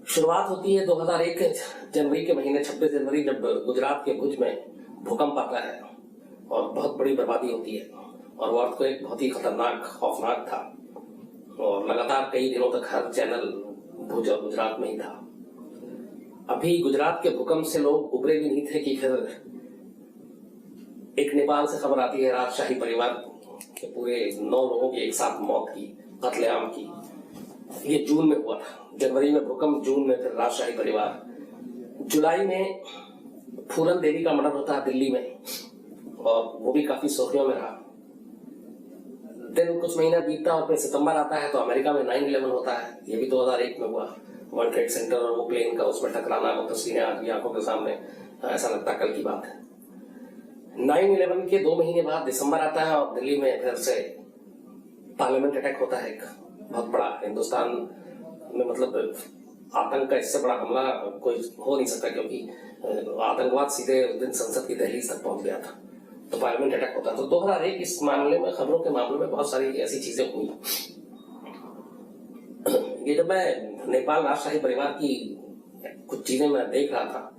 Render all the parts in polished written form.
शुरुआत होती है 2001 जनवरी के महीने 26 जनवरी, जब गुजरात के भुज में भूकंप आता है और बहुत बड़ी बर्बादी होती है। और वो अर्थक्वेक बहुत ही खतरनाक, खौफनाक था और लगातार कई दिनों तक हर चैनल भुज और गुजरात में ही था। अभी गुजरात के भूकंप से लोग उबरे भी नहीं थे कि फिर एक नेपाल से खबर आती है राजशाही परिवार के पूरे 9 लोगों की एक साथ मौत की, कत्लेआम की। ये जून में हुआ था, जनवरी में भूकंप, जून में फिर राजशाही परिवार। जुलाई में फूलन देवी का मर्डर होता है दिल्ली में और वो भी काफी सुर्खियों में रहा। दिन कुछ महीना बीतता और फिर सितंबर आता है तो अमेरिका में 9/11 होता है। ये भी 2001 में हुआ। वर्ल्ड ट्रेड सेंटर और वो प्लेन का उसमें टकराना, वो तस्वीरें आती आंखों के सामने, ऐसा लगता कल की बात है। 9/11 के 2 महीने बाद दिसंबर आता है और दिल्ली में फिर से पार्लियामेंट अटैक होता है, एक बहुत बड़ा। हिंदुस्तान में मतलब आतंक का इससे बड़ा हमला कोई हो नहीं सकता, क्योंकि आतंकवाद सीधे उस दिन संसद की दहलीज तक पहुंच गया था। तो पार्लियामेंट अटैक होता। तो 2001 इस मामले में, खबरों के मामले में बहुत सारी ऐसी चीजें हुई। ये जब मैं नेपाल राजशाही परिवार की कुछ चीजें मैं देख रहा था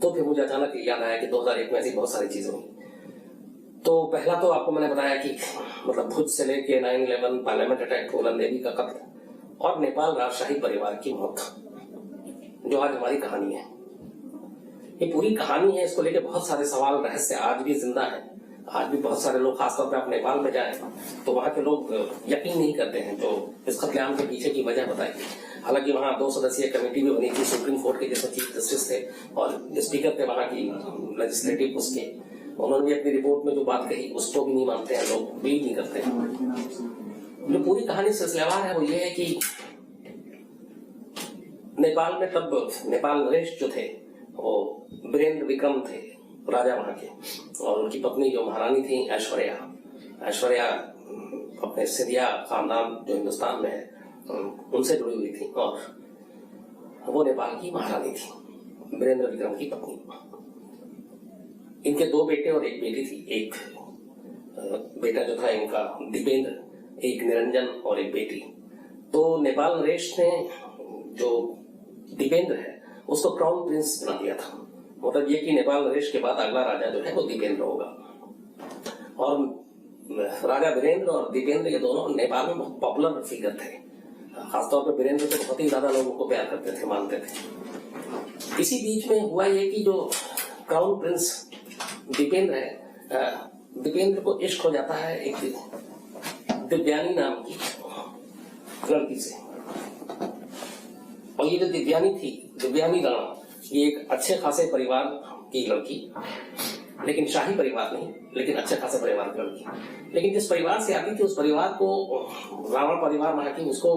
तो फिर मुझे अचानक याद आया कि 2001 में ऐसी बहुत सारी चीजें हुई। तो पहला तो आपको मैंने बताया कि मतलब भुज से लेके 9/11, पार्लियामेंट अटैक, फूलन देवी का कत्ल और नेपाल राजशाही परिवार की मौत, जो आज हमारी कहानी है। ये पूरी कहानी है, इसको लेके बहुत सारे सवाल, रहस्य आज भी जिंदा है। आज भी बहुत सारे लोग, खासतौर पे आप नेपाल में जाएं तो वहां के लोग यकीन नहीं करते हैं जो इस कत्लेआम के पीछे की वजह बताई। हालांकि वहां 2 सदस्यीय कमेटी भी बनी थी, सुप्रीम कोर्ट के जिसमें चीफ जस्टिस थे और स्पीकर थे वहां की लेजिस्लेटिव उसके। उन्होंने भी अपनी रिपोर्ट में जो बात कही उसको भी नहीं मानते हैं लोग, बिलीव नहीं करते हैं। जो पूरी कहानी सिलसिलेवार है वो ये है कि नेपाल में तब नेपाल नरेश जो थे वो वीरेंद्र विक्रम थे, राजा वहां के, और उनकी पत्नी जो महारानी थी ऐश्वर्या अपने सिंधिया खानदान जो हिंदुस्तान में है उनसे जुड़ी हुई थी और वो नेपाल की महारानी थी, वीरेंद्र विक्रम की पत्नी। इनके 2 बेटे और 1 बेटी थी। एक बेटा जो था इनका दीपेंद्र, एक निरंजन और 1 बेटी। तो नेपाल नरेश ने जो दीपेंद्र है उसको क्राउन प्रिंस बना दिया था। मतलब ये कि नेपाल नरेश के बाद अगला राजा जो है वो दीपेंद्र होगा। और राजा वीरेंद्र और दीपेंद्र ये दोनों नेपाल में बहुत पॉपुलर फिगर थे। खासतौर पर वीरेंद्र को बहुत ही ज्यादा लोग उनको प्यार करते थे, मानते थे। इसी बीच में हुआ ये कि जो क्राउन प्रिंस दीपेंद्र है, दीपेंद्र को इश्क हो जाता है एक दिव्यानी नाम की लड़की से। और ये जो दिव्यानी राणा, ये एक अच्छे खासे परिवार की लड़की, लेकिन शाही परिवार नहीं, लेकिन अच्छे खासे परिवार की लड़की। लेकिन जिस परिवार से आती थी उस परिवार को रावण परिवार वहां की, उसको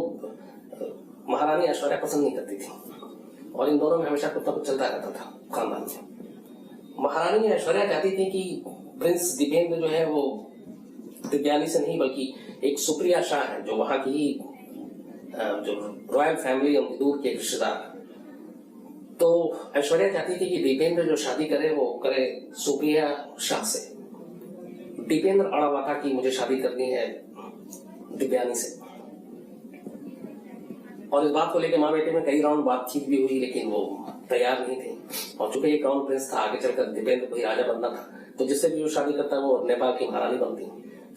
महारानी ऐश्वर्या पसंद नहीं करती थी और इन दोनों में हमेशा कुछ ना कुछ चलता रहता था खानदान में। महारानी ऐश्वर्या चाहती थी कि प्रिंस दीपेंद्र जो है वो दिव्यानी से नहीं बल्कि एक सुप्रिया शाह है जो वहां की जो रॉयल फैमिली उनकी दूर के रिश्तेदार। तो ऐश्वर्या चाहती थी कि दीपेंद्र जो शादी करे वो करे सुप्रिया शाह से। दीपेंद्र अड़ा हुआ था कि मुझे शादी करनी है दिव्यानी से। और इस बात को लेकर माँ बेटे में कई राउंड बातचीत भी हुई, लेकिन वो तैयार नहीं थे। और चूंकि ये क्राउन प्रिंस था, आगे चलकर दीपेंद्र को ही राजा बनना था, तो जिससे भी वो शादी करता वो नेपाल की महारानी बनती।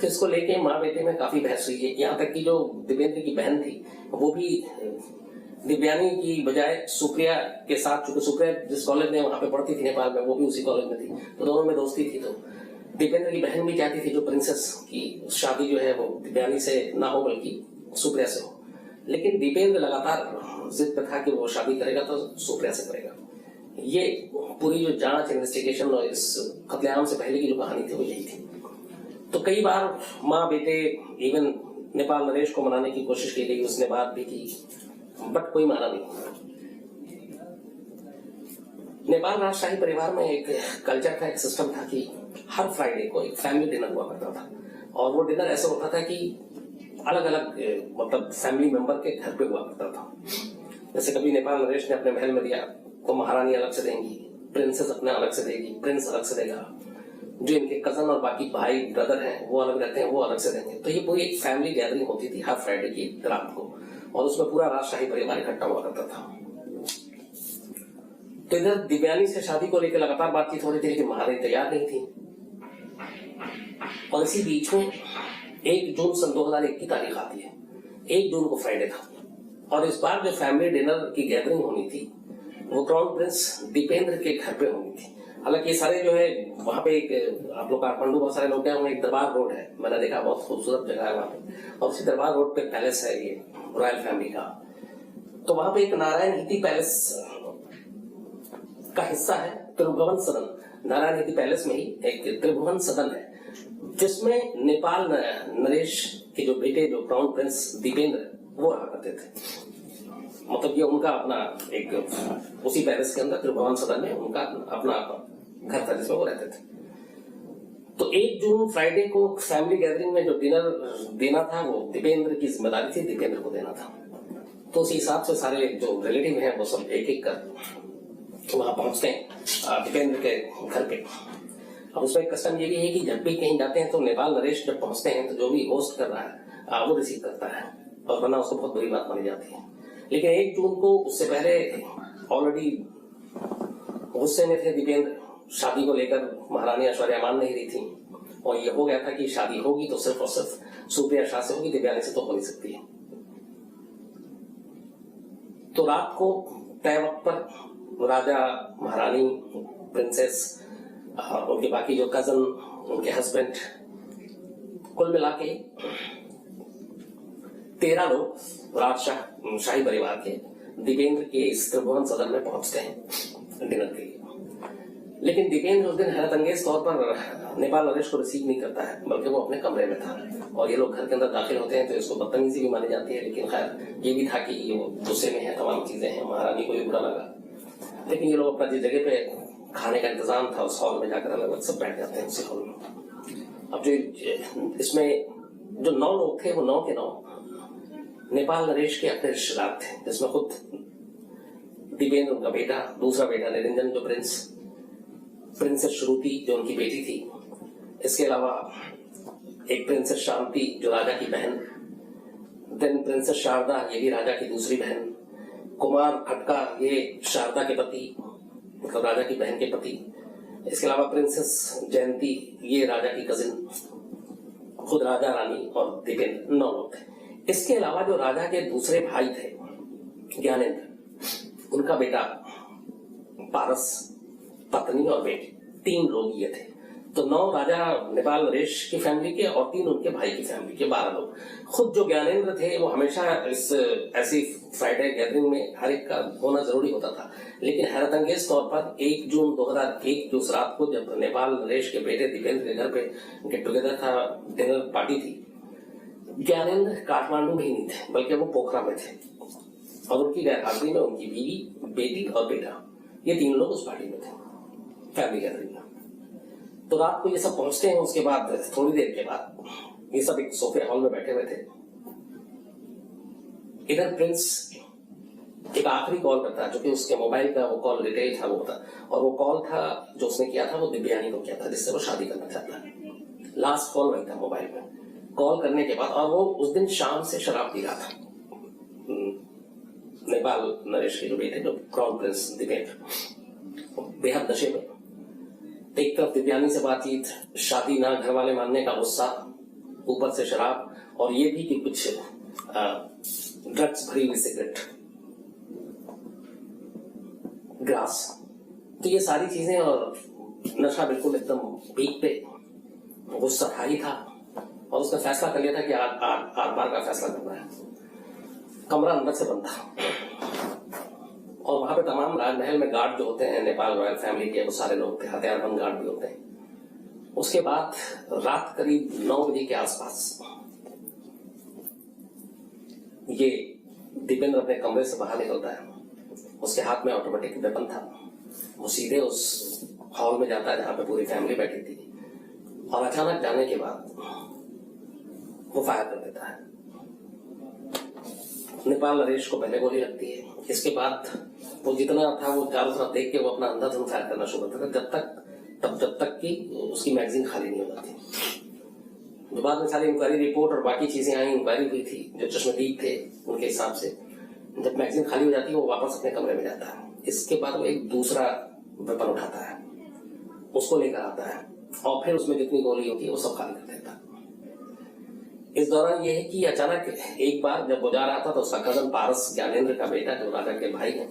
तो इसको लेके माँ बेटे में काफी बहस हुई है। यहाँ तक कि जो दीपेंद्र की बहन थी वो भी दिव्यानी की बजाय सुप्रिया के साथ, चूंकि सुप्रिया जिस कॉलेज में वहां पे पढ़ती थी नेपाल में, वो भी उसी कॉलेज में थी, तो दोनों में दोस्ती थी। तो दीपेंद्र की बहन भी चाहती थी जो प्रिंसेस की शादी जो है वो दिव्यानी से ना हो बल्कि सुप्रिया से हो। लेकिन दीपेंद्र लगातार जिद पे था कि वो शादी करेगा तो सुप्रिया से करेगा। ये पूरी जो जांच, इन्वेस्टिगेशन और इस कत्लेआम से पहले की जो कहानी थी वो यही थी। तो कई बार माँ बेटे, इवन नेपाल नरेश को मनाने की कोशिश की गई, उसने बात भी की, बट कोई माना नहीं। नेपाल राजशाही परिवार में एक कल्चर था, एक सिस्टम था कि हर फ्राइडे को एक फैमिली डिनर हुआ करता था। और वो डिनर ऐसा होता था कि अलग अलग मतलब फैमिली मेंबर के घर पे हुआ करता था। जैसे कभी नेपाल नरेश ने अपने महल में दिया तो महारानी अलग से देंगी, प्रिंसेस अपने अलग से देगी, प्रिंस अलग से देगा, जो इनके कजन और बाकी भाई ब्रदर हैं वो अलग रहते हैं, वो अलग से देंगे। तो ये पूरी एक फैमिली गैदरिंग होती थी हर फ्राइडे की रात को, और उसमें पूरा राजशाही परिवार इकट्ठा हुआ करता था। तो इधर दिव्यानी से शादी को लेकर लगातार बातचीत हो रही थी, लेकिन महारानी तैयार नहीं थी। और इसी बीच में 1 जून सन 2001 की तारीख आती है। 1 जून को फ्राइडे था, और इस बार जो फैमिली डिनर की गैदरिंग होनी थी वो क्राउन प्रिंस दीपेंद्र के घर पे होनी थी। हालांकि ये सारे जो है वहां पे एक, आप लोग काठमांडू बहुत सारे लोग गए होंगे, एक दरबार रोड है, मैंने देखा, बहुत खूबसूरत जगह है वहां पे, और उसी दरबार रोड पे पैलेस है ये रॉयल फैमिली का। तो वहां पे एक नारायण हिती पैलेस का हिस्सा है, त्रिभुवन सदन। नारायण हिती पैलेस में ही एक त्रिभुवन सदन है, जिसमें नेपाल नरेश के जो बेटे, जो क्राउन प्रिंस दीपेंद्र, वो रहा करते थे। मतलब ये उनका अपना एक, उसी पैलेस के अंदर त्रिभुवन सदन में उनका अपना घर था जिसमें वो रहते थे। तो 1 जून फ्राइडे को फैमिली गैदरिंग में जो डिनर देना था वो दीपेंद्र की जिम्मेदारी थी, दीपेंद्र को देना था। तो उसी हिसाब से सारे जो रिलेटिव हैं वो सब एक एक कर वहां पहुंचते हैं दीपेंद्र के घर पे। अब उसमें कस्टम ये भी है कि जब भी कहीं जाते हैं तो नेपाल नरेश जब पहुंचते हैं तो जो भी होस्ट कर रहा है वो रिसीव करता है, और वरना उसको बहुत बड़ी बात मानी जाती है। लेकिन 1 जून को उससे पहले ऑलरेडी गुस्से में थे दीपेंद्र, शादी को लेकर महारानी ऐश्वर्या मान नहीं रही थी, और ये हो गया था कि शादी होगी तो सिर्फ और सिर्फ सुप्रिया शाह से होगी, दिव्यानी से तो हो नहीं सकती है। तो रात को तय वक्त पर राजा, महारानी, प्रिंसेस और उनके बाकी जो कजन, उनके हस्बैंड, कुल मिला के 13 लोग शाही परिवार के दीपेंद्र के इस त्रिभुवन सदन में पहुंचते हैं डिनर के लिए। लेकिन दीपेंद्र उस दिन हैरतअंगेज तौर पर नेपाल नरेश को रिसीव नहीं करता है, बल्कि वो अपने कमरे में था, और ये लोग घर के अंदर दाखिल होते हैं तो इसको बदतमीजी भी मानी जाती है। लेकिन खैर ये भी था कि ये वो गुस्से में है, तमाम चीजें हैं, महारानी को भी बुरा लगा। लेकिन ये लोग अपना जिस जगह पे खाने का इंतजाम था उस हॉल में जाकर अलग अलग सब बैठ जाते हैं उसी हॉल में। अब जो इसमें जो 9 लोग थे वो 9 के 9 नेपाल नरेश के अपने रिश्तेदार थे, जिसमें खुद दीपेंद्र उनका बेटा, दूसरा बेटा निरंजन जो प्रिंसेस श्रुति जो उनकी बेटी थी, इसके अलावा एक प्रिंसेस शांति जो राजा की बहन, देन प्रिंसेस शारदा ये भी राजा की दूसरी बहन, कुमार खटका ये शारदा के पति, मतलब राजा की बहन के पति, इसके अलावा प्रिंसेस जयंती ये राजा की कजिन, खुद राजा रानी और दीपेंद्र, 9 लोग थे। इसके अलावा जो राजा के दूसरे भाई थे ज्ञानेंद्र, उनका बेटा पारस, पत्नी और बेटी, 3 लोग ये थे। तो 9 राजा नेपाल नरेश की फैमिली के और 3 उनके भाई की फैमिली के 12 लोग। खुद जो ज्ञानेंद्र थे वो हमेशा इस ऐसी फ्राइडे गैदरिंग में हर एक का होना जरूरी होता था। लेकिन हैरतअंगेज तौर पर 1 जून 2001 जो उस रात को जब नेपाल नरेश के बेटे दीपेंद्र के घर पे गेट टुगेदर था, डिनर पार्टी थी, ज्ञानेंद्र काठमांडू में ही नहीं थे, बल्कि वो पोखरा में थे, और उनकी गैरहाजिरी में उनकी बीवी, बेटी और बेटा, ये 3 लोग उस पार्टी में थे, फैमिली गैदरिंग में। तो रात को ये सब पहुंचते हैं। उसके बाद थोड़ी देर के बाद ये सब एक सोफे हॉल में बैठे हुए थे। इधर प्रिंस एक आखिरी कॉल करता है, जो कि उसके मोबाइल का वो कॉल डिटेल था वो था, और वो कॉल था जो उसने किया था वो दिव्यानी को किया था, जिससे वो शादी करना चाहता है। लास्ट कॉल वही था मोबाइल में कॉल करने के बाद, और वो उस दिन शाम से शराब पी रहा था, नेपाल नरेश के जो बेटे, जो क्राउन प्रिंस दीपेंद्र, बेहद नशे में। एक तरफ दिव्यानी से बातचीत, शादी ना घर वाले मानने का गुस्सा, ऊपर से शराब, और ये भी कि कुछ ड्रग्स भरी हुई सिगरेट, ग्रास, तो ये सारी चीजें, और नशा बिल्कुल एकदम पीक पे, गुस्सा हाई था, और उसने फैसला कर लिया था कि आर पार का फैसला करना है। कमरा अंदर से बंद था, और वहां पे तमाम राजमहल में गार्ड जो होते हैं नेपाल रॉयल फैमिली के, वो सारे लोग थे, हथियारबंद गार्ड भी होते हैं। उसके बाद रात करीब 9 बजे के आसपास ये दीपेंद्र अपने कमरे से बाहर निकलता है। उसके हाथ में ऑटोमेटिक वेपन था, वो सीधे उस हॉल में जाता है जहां पे पूरी फैमिली बैठी थी, और अचानक जाने के बाद वो फायर कर देता है। नेपाल नरेश को पहले गोली लगती है, इसके बाद वो जितना था वो चारों तरफ देख के वो अपना अंधाधुंध फायर करना शुरू करता था, जब तक कि उसकी मैगजीन खाली नहीं हो जाती। जो बाद में सारी इंक्वायरी रिपोर्ट और बाकी चीजें आई, इंक्वायरी हुई थी, जो चश्मदीद थे उनके हिसाब से जब मैगजीन खाली हो जाती है वो वापस अपने कमरे में जाता है। इसके बाद वो एक दूसरा वेपन उठाता है, उसको लेकर आता है और फिर उसमें जितनी गोली होती है वो सब खाली कर देता है। इस दौरान ये है कि अचानक एक बार जब वो जा रहा था तो उसका कजन पारस ज्ञानेंद्र का बेटा जो राजा के भाई है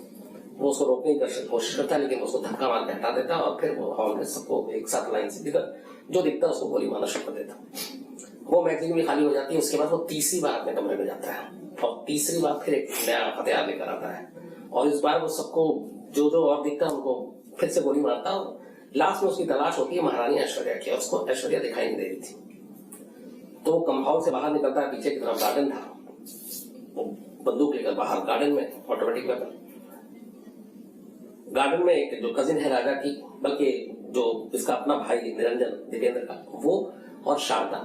वो उसको रोकने की कोशिश करता है, लेकिन उसको धक्का मार के हटा देता और फिर वो हॉल में सबको एक साथ लाइन से जो दिखता है उसको गोली मारना शुरू कर देता। वो मैगजीन भी खाली हो जाती है। उसके बाद वो तीसरी बार अपने कमरे में जाता है और तीसरी बार फिर एक नया हथियार लेकर आता है और इस बार वो सबको जो जो और दिखता है उनको फिर से गोली मारता है और लास्ट में उसकी तलाश होती है महारानी ऐश्वर्या की और उसको ऐश्वर्या दिखाई नहीं दे रही थी। तो वो कंपाउंड से बाहर निकलता है, पीछे की तरफ गार्डन था, वो बंदूक लेकर बाहर गार्डन में ऑटोमेटिक वेपन। गार्डन में एक जो कजिन है राजा की, बल्कि जो इसका अपना भाई निरंजन दीपेंद्र का, वो और शारदा,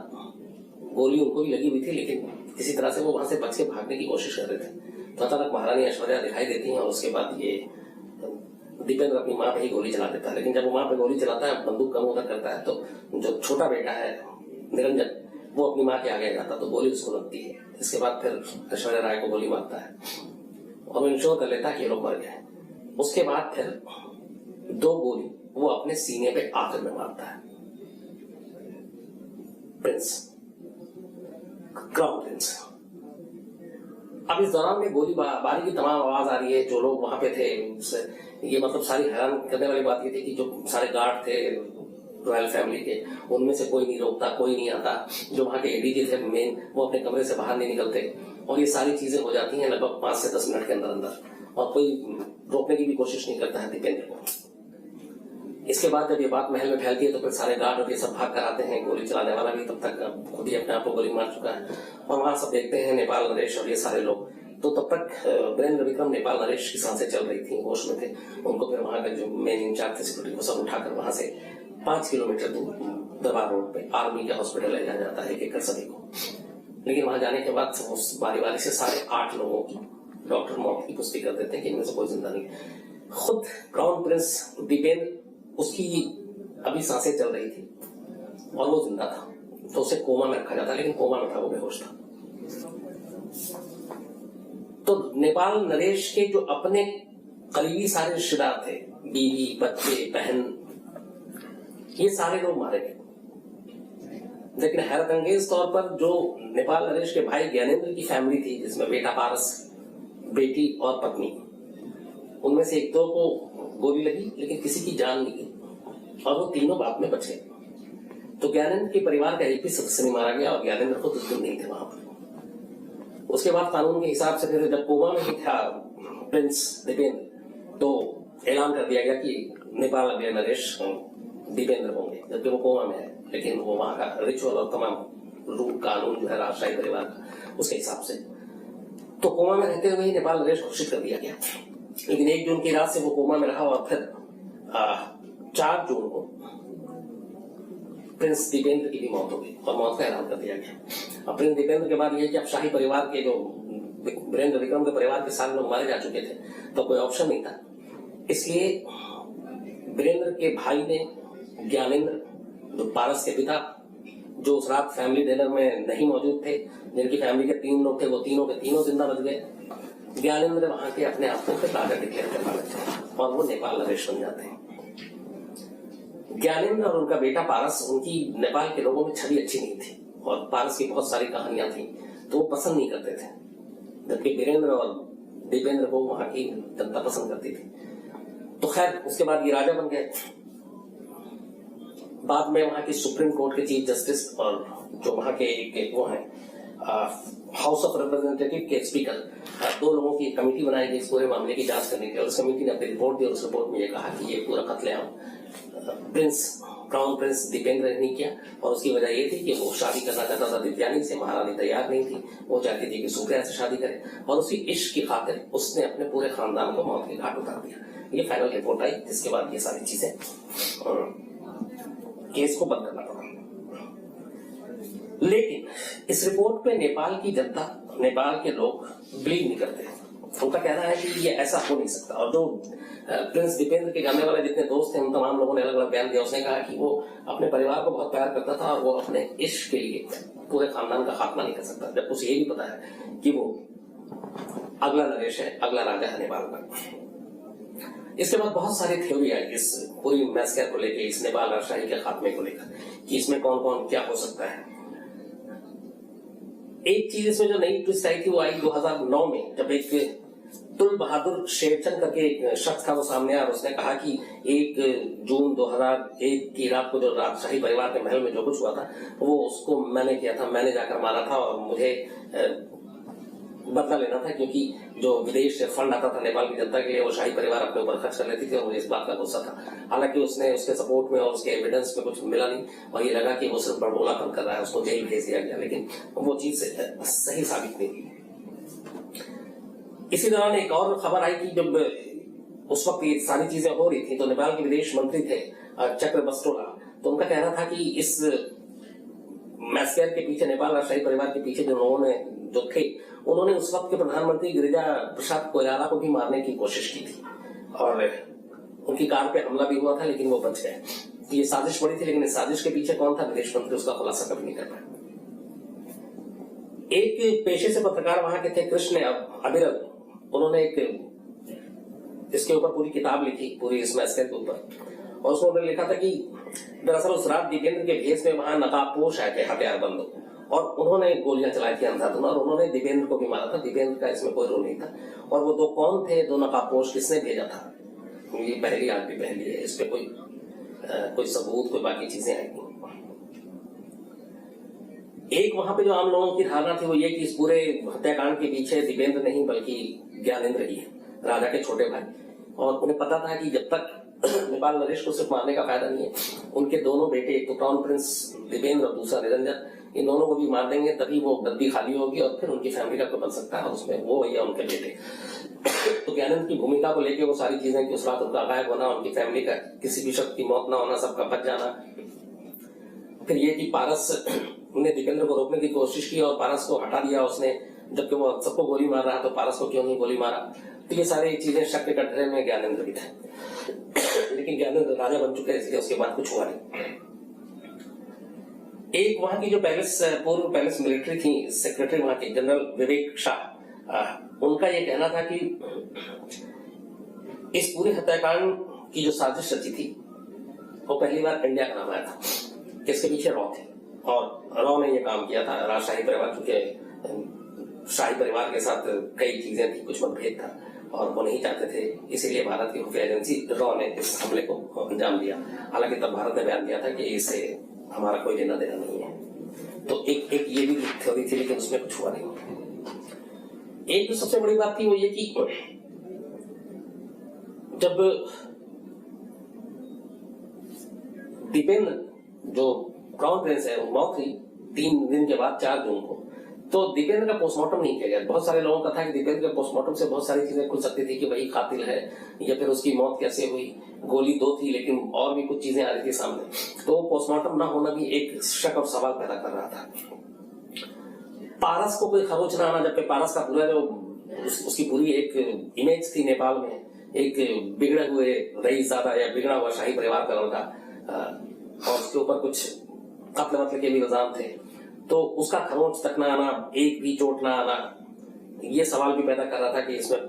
गोली उनको भी लगी हुई थी लेकिन किसी तरह से वो वहां से बच के भागने की कोशिश कर रहे थे। तो अचानक महारानी ऐश्वर्या दिखाई देती है और उसके बाद ये दीपेंद्र अपनी माँ पे ही गोली चला देता है। लेकिन जब वो माँ पे गोली चलाता है, बंदूक कम उधर करता है, तो जो छोटा बेटा है निरंजन वो अपनी माँ के आगे जाता तो गोली उसको लगती है। इसके बाद फिर ऐश्वर्या राय को गोली मारता है और वो इंश्योर कर लेता है कि ये लोग मर गए। उसके बाद फिर 2 गोली वो अपने सीने पे आखिर में मारता है। Prince, crown Prince. अब इस दौरान में गोली बारी की तमाम आवाज आ रही है। जो लोग वहां पे थे ये मतलब सारी हैरान करने वाली बात ये थी कि जो सारे गार्ड थे रॉयल फैमिली के, उनमें से कोई नहीं रोकता, कोई नहीं आता। जो वहां के एडीजी थे मेन, वो अपने कमरे से बाहर नहीं निकलते और ये सारी चीजें हो जाती हैं लगभग 5 से 10 मिनट के अंदर अंदर और कोई रोकने की भी कोशिश नहीं करता है दीपेंद्र को। इसके बाद जब ये बात महल में फैलती है तो फिर सारे गार्ड और ये सब भाग कर आते हैं। गोली चलाने वाला भी तब तक खुद ही अपने आप को गोली मार चुका है और वहां सब देखते हैं नेपाल नरेश और ये सारे लोग। तो तब तक वीरेंद्र विक्रम नेपाल नरेश की सांसें चल रही थी, होश में थे। उनको फिर वहां का जो मेन इंचार्ज थे सिक्योरिटी, वो सब उठाकर वहां से 5 किलोमीटर दूर दरबार रोड पे आर्मी के हॉस्पिटल ले जाया जाता है एक एक सभी को। लेकिन वहां जाने के बाद उस बारी बारी से सारे 8 लोगों की डॉक्टर मौत की पुष्टि कर देते हैं कि इनमें से कोई जिंदा नहीं। खुद क्राउन प्रिंस दीपेंद्र, उसकी अभी सांसें चल रही थी और वो जिंदा था, तो उसे कोमा में रखा जाता, लेकिन कोमा में था, वो बेहोश था। तो नेपाल नरेश के जो अपने करीबी सारे रिश्तेदार थे, बीवी, बच्चे, बहन, ये सारे लोग मारे गए। लेकिन हैरत अंगेज तौर पर जो नेपाल नरेश के भाई ज्ञानेंद्र की फैमिली थी, जिसमें बेटा पारस, बेटी और पत्नी, उनमें से 1-2 को गोली लगी लेकिन किसी की जान नहीं गई और वो तीनों बाद में बच गए। तो ज्ञानेंद्र के परिवार का एक भी सदस्य नहीं मारा गया और ज्ञानेंद्र को दुश्मन नहीं थे वहां पर। उसके बाद कानून के हिसाब से फिर जब कोमा में ही था प्रिंस दीपेंद्र, तो ऐलान कर दिया गया कि नेपाल अगले नरेश दीपेंद्र होंगे, जबकि वो कोमा में है। लेकिन वो वहां का रिचुअल और तमाम रूल कानून जो है राजशाही परिवार का, उसके हिसाब से तो कोमा में रहते हुए ही नेपाल नरेश घोषित कर दिया गया। लेकिन 1 जून की रात से वो कोमा में रहा और फिर 4 जून को प्रिंस दीपेंद्र की भी मौत हो गई और मौत का ऐलान कर दिया गया। अब प्रिंस दीपेंद्र के बाद ये कि अब शाही परिवार के जो वीरेंद्र विक्रम के परिवार के सारे लोग मारे जा चुके थे, तो कोई ऑप्शन नहीं था। इसलिए वीरेंद्र के भाई ने ज्ञानेंद्र, जो पारस के पिता, जो उस रात फैमिली डिनर में नहीं मौजूद थे, जिनकी फैमिली के 3 लोग थे, वो तीनों के तीनों जिंदा बच गए। ज्ञानेंद्र वहां के अपने आप को फिर राजा डिक्लेयर करना लगते हैं और वो नेपाल नरेश बन जाते हैं। ज्ञानेंद्र और उनका बेटा पारस, उनकी नेपाल के लोगों में छवि अच्छी नहीं थी और पारस की बहुत सारी कहानियां थी तो वो पसंद नहीं करते थे, जबकि वीरेंद्र और दीपेंद्र को वहां की जनता पसंद करती थी। तो खैर उसके बाद ये राजा बन गए। बाद में वहां की सुप्रीम कोर्ट के चीफ जस्टिस और जो वहां के वो हैं हाउस ऑफ रिप्रेजेंटेटिव के स्पीकर, 2 लोगों की कमेटी बनाई गई इस पूरे मामले की जांच करने के लिए। उस कमेटी ने अपनी रिपोर्ट दी और उस रिपोर्ट में ये कहा कि ये पूरा कत्लेआम क्राउन प्रिंस दीपेंद्र ने किया और उसकी वजह ये थी कि वो शादी करना चाहता था दिव्यानी से, महारानी तैयार नहीं थी, वो चाहती थी कि सुप्रिया से शादी करे और उसी इश्क की खातिर उसने अपने पूरे खानदान को मौत के घाट उतार दिया। ये फाइनल रिपोर्ट आई, जिसके बाद ये सारी चीजें केस को बंद करना पड़ा। लेकिन इस रिपोर्ट पे नेपाल की जनता, नेपाल के लोग बिलीव नहीं करते। उनका कहना है कि ये ऐसा हो नहीं सकता। और जो प्रिंस दीपेंद्र के जानने वाले जितने दोस्त थे, उन तमाम लोगों ने अलग अलग बयान दिया। उसने कहा कि वो अपने परिवार को बहुत प्यार करता था और वो अपने इश्क के लिए पूरे खानदान का खात्मा नहीं कर सकता, जब उसे ये भी पता है कि वो अगला नरेश है, अगला राजा है नेपाल का। इसके बाद बहुत सारी थ्योरी आई इस पूरी मैस्कर को लेकर, इस नेपाल राजशाही के खात्मे को लेकर, कि इसमें कौन कौन क्या हो सकता है। एक चीज इसमें जो नई ट्विस्ट आई थी वो आई 2009 में, जब एक तुल बहादुर शेरचंद करके एक शख्स था, वो सामने आया और उसने कहा कि 1 जून 2001 की रात को जो राजशाही परिवार के महल में जो कुछ हुआ था वो उसको मैंने किया था, मैंने जाकर मारा था और मुझे बदला लेना था, क्योंकि जो विदेश से फंड आता था नेपाल की जनता के लिए वो शाही परिवार अपने ऊपर खर्च कर लेती थी और मुझे इस बात का गुस्सा था। हालांकि उसने उसके सपोर्ट में और उसके एविडेंस में कुछ मिला नहीं और ये लगा कि वो सिर्फ बड़बोलापन कर रहा है, उसको जेल भेज दिया गया, लेकिन वो चीज सही साबित नहीं हुई। इसी दौरान एक और खबर आई कि जब उस वक्त ये सारी चीजें हो रही थी तो नेपाल के विदेश मंत्री थे चक्र बस्टोला, तो उनका कहना था कि इस मैस्कर के पीछे, नेपाल राजशाही परिवार के पीछे जो लोगों ने जो थे, उन्होंने उस वक्त के प्रधानमंत्री गिरिजा प्रसाद कोइराला को भी मारने की कोशिश की थी और उनकी कार पे हमला भी हुआ था, लेकिन वो बच गए। ये साजिश बड़ी थी, लेकिन इस साजिश के पीछे कौन था विदेश मंत्री, उसका खुलासा कभी नहीं कर पाया। एक पेशे से पत्रकार वहां के थे कृष्ण अबिरल, उन्होंने एक इसके ऊपर पूरी किताब लिखी, पूरी इस मैस्कर के ऊपर, और उसमें उन्होंने लिखा था कि दरअसल उस रात दिपेंद्र के भेष में वहां नकाबपोश आए थे हथियारबंद और उन्होंने गोलियां चलाई थी अंधाधुंध और उन्होंने दिपेंद्र को भी मारा था। दिपेंद्र का इसमें कोई रोल नहीं था। और वो दो कौन थे, दो नकाबपोश, किसने भेजा था, ये पहली आज भी पहली है, इस पे कोई सबूत, कोई बाकी चीजें आएंगी। एक वहां पे जो आम लोगों की धारणा थी वो ये कि इस पूरे हत्याकांड के पीछे दिपेंद्र नहीं बल्कि ज्ञानेंद्र ही है, राजा के छोटे भाई, और उन्हें पता था कि जब तक नेपाल नरेश को सिर्फ मारने का फायदा नहीं है, उनके दोनों बेटे, एक तो क्राउन प्रिंस दिपेंद्र और दूसरा निरंजन, इन दोनों को भी मार देंगे, तभी वो गद्दी खाली होगी और फिर उनकी फैमिली का कोई बन सकता है, उसमें वो या उनके बेटे। तो ज्ञानेंद्र की भूमिका को लेकर वो सारी चीजें कि उस रात उनका गायब होना, उनकी फैमिली का किसी भी शख्स की मौत ना होना, सबका बच जाना, फिर ये कि पारस ने दिपेंद्र को रोकने की कोशिश की और पारस को हटा दिया उसने, जबकि वो सबको गोली मार रहा, तो पारस को क्यों नहीं गोली मारा। तो ये सारी चीजें शक के कटघरे में ज्ञानेंद्र भी थे, लेकिन ज्ञानेंद्र राजा बन चुके, इसलिए उसके बाद कुछ हुआ नहीं। एक वहां की जो पूर्व पैलेस मिलिट्री थी, सेक्रेटरी वहां की जनरल विवेक शाह, उनका ये कहना था कि इस पूरे हत्याकांड की जो साजिश रची थी वो पहली बार इंडिया का नाम आया था, इसके पीछे रॉ थे और रॉ ने ये काम किया था। राजशाही परिवार, चूंकि शाही परिवार के साथ कई चीजें थी, कुछ मतभेद था और वो नहीं चाहते थे, इसीलिए भारत की खुफिया एजेंसी रॉ ने इस हमले को अंजाम दिया। हालांकि तब भारत ने बयान दिया था कि इससे हमारा कोई लेना देना नहीं है। तो एक ये भी थ्योरी थी, लेकिन उसमें कुछ हुआ नहीं। एक जो सबसे बड़ी बात थी वो ये कि जब दिपेंद्र जो क्राउन प्रिंस है वो मौत हुई 3 दिन के बाद 4 जून को, तो दिपेंद्र का पोस्टमार्टम नहीं किया गया। बहुत सारे लोगों का था कि दिपेंद्र के पोस्टमार्टम से बहुत सारी चीजें खुल सकती थी कि वही कातिल है या फिर उसकी मौत कैसे हुई, गोली 2 थी लेकिन और भी कुछ चीजें आ रही थी सामने, तो पोस्टमार्टम ना होना भी एक शक और सवाल पैदा कर रहा था। पारस को कोई खरोच ना आना, जबकि पारस का पूरा जो उसकी पूरी एक इमेज थी नेपाल में, एक बिगड़े हुए रईसजादा या बिगड़ा हुआ शाही परिवार का लड़का, और उसके ऊपर कुछ कत्ल वत्ल के भी इल्जाम थे, तो उसका खरोंच तक ना आना, एक भी चोट ना आना, ये सवाल भी पैदा कर रहा था कि इसमें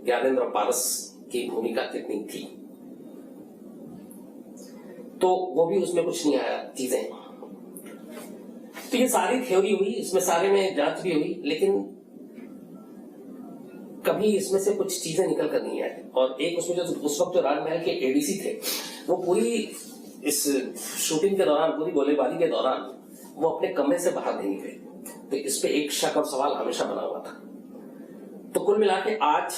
ज्ञानेंद्र और पारस की भूमिका कितनी थी। तो वो भी उसमें कुछ नहीं आया चीजें। तो ये सारी थ्योरी हुई, इसमें सारे में जांच भी हुई, लेकिन कभी इसमें से कुछ चीजें निकल कर नहीं आई। और एक उसमें जो उस वक्त जो राजमहल के एडीसी थे, वो पूरी इस शूटिंग के दौरान, पूरी गोलीबारी के दौरान वो अपने कमरे से बाहर नहीं निकले। तो इस पे एक शक और सवाल हमेशा बना हुआ था। तो कुल मिला के आज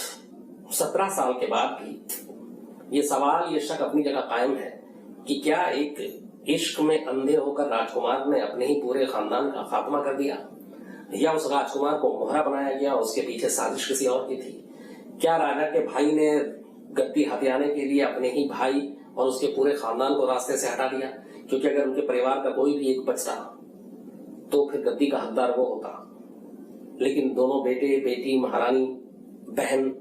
17 साल के बाद भी ये सवाल, ये शक अपनी जगह कायम है कि क्या एक इश्क में अंधे होकर राजकुमार ने अपने ही पूरे खानदान का खात्मा कर दिया, या उस राजकुमार को मोहरा बनाया गया, उसके पीछे साजिश किसी और की थी। क्या राजा के भाई ने गद्दी हथियाने के लिए अपने ही भाई और उसके पूरे खानदान को रास्ते से हटा दिया, क्योंकि अगर उनके परिवार का कोई भी एक बचता तो फिर गद्दी का हकदार वो होता, लेकिन दोनों बेटे, बेटी, महारानी, बहन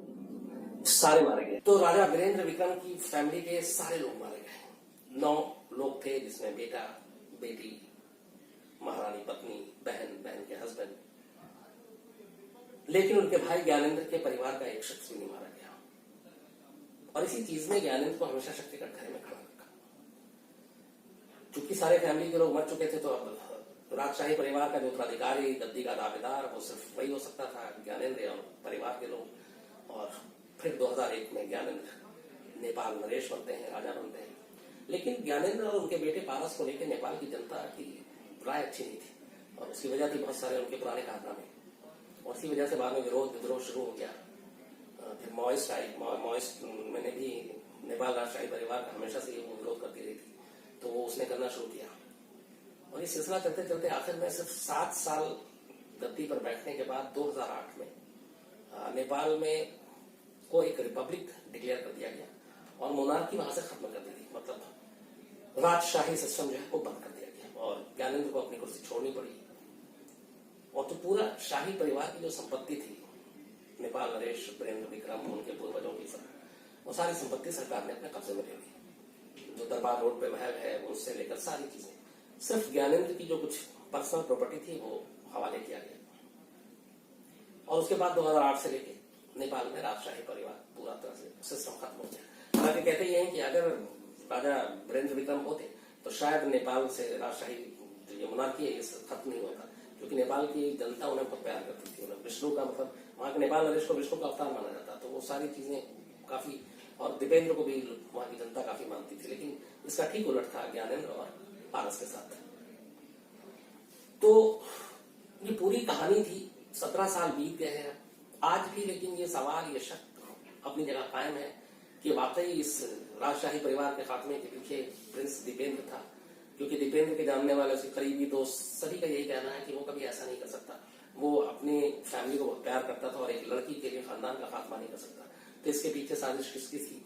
सारे मारे गए। तो राजा वीरेंद्र विक्रम की फैमिली के सारे लोग मारे गए। 9 लोग थे, जिसमें बेटा, बेटी, महारानी पत्नी, बहन, बहन के हस्बैंड। लेकिन उनके भाई ज्ञानेंद्र के परिवार का एक शख्स भी नहीं मारा गया। और इसी चीज ने ज्ञानेंद्र को हमेशा शक्ति कटघरे में खड़ा रखा। चूंकि सारे फैमिली के लोग मर चुके थे, तो अब राजशाही परिवार का जो उत्तराधिकारी, गद्दी का दावेदार, वो सिर्फ वही हो सकता था, ज्ञानेंद्र और परिवार के लोग। और फिर 2001 में ज्ञानेंद्र नेपाल नरेश बनते हैं, राजा बनते हैं। लेकिन ज्ञानेंद्र और उनके बेटे पारस को लेकर नेपाल की जनता की राय अच्छी नहीं थी, और उसकी वजह थी बहुत सारे उनके पुराने कारनामे। और इसी वजह से बाद में विरोध विद्रोह शुरू हो गया। फिर मॉइस्ट आई, मॉइस्ट मैंने भी नेपाल राजशाही परिवार का हमेशा से वो विरोध करती रही थी, तो वो उसने करना शुरू किया। और ये सिलसिला चलते चलते आखिर में सिर्फ 7 साल गद्दी पर बैठने के बाद 2008 में नेपाल में को एक रिपब्लिक डिक्लेयर कर दिया गया और मोनार्की वहां से खत्म कर दी थी। मतलब राजशाही सिस्टम जो है वो बंद कर दिया गया और ज्ञानेंद्र को अपनी कुर्सी छोड़नी पड़ी। और तो पूरा शाही परिवार की जो संपत्ति थी, नेपाल नरेश, वीरेंद्र विक्रम, उनके पूर्वजों की सब, वो सारी संपत्ति सरकार ने अपने कब्जे में ले ली। जो दरबार रोड पे महल है उससे लेकर सारी चीजें, सिर्फ ज्ञानेंद्र की जो कुछ पर्सनल प्रॉपर्टी थी वो हवाले किया गया। और उसके बाद 2008 से लेके नेपाल में राजशाही परिवार पूरा तरह से सिस्टम खत्म हो गया। हालांकि कहते ये हैं कि अगर राजा वीरेंद्र विक्रम होते तो शायद नेपाल से राजशाही जो ये मोनार्की है ये खत्म नहीं होता, क्योंकि नेपाल की जनता उन्हें बहुत प्यार करती थी। उन्हें विष्णु का मतलब वहां के नेपाल नरेश को विष्णु का अवतार माना जाता, तो वो सारी चीजें काफी, और दीपेंद्र को भी वहां की जनता काफी मानती थी। लेकिन इसका ठीक उलट था ज्ञानेंद्र और पारस के साथ। तो ये पूरी कहानी थी। 17 साल बीत गए हैं आज भी, लेकिन ये सवाल, ये शक अपनी जगह कायम है कि वाकई इस राजशाही परिवार के खात्मे के पीछे प्रिंस दीपेंद्र था। क्योंकि दीपेंद्र के जानने वाले, उसके करीबी दोस्त, सभी का यही कहना है कि वो कभी ऐसा नहीं कर सकता। वो अपनी फैमिली को बहुत प्यार करता था और एक लड़की के लिए खानदान का खात्मा नहीं कर सकता। तो इसके पीछे साजिश किसकी थी?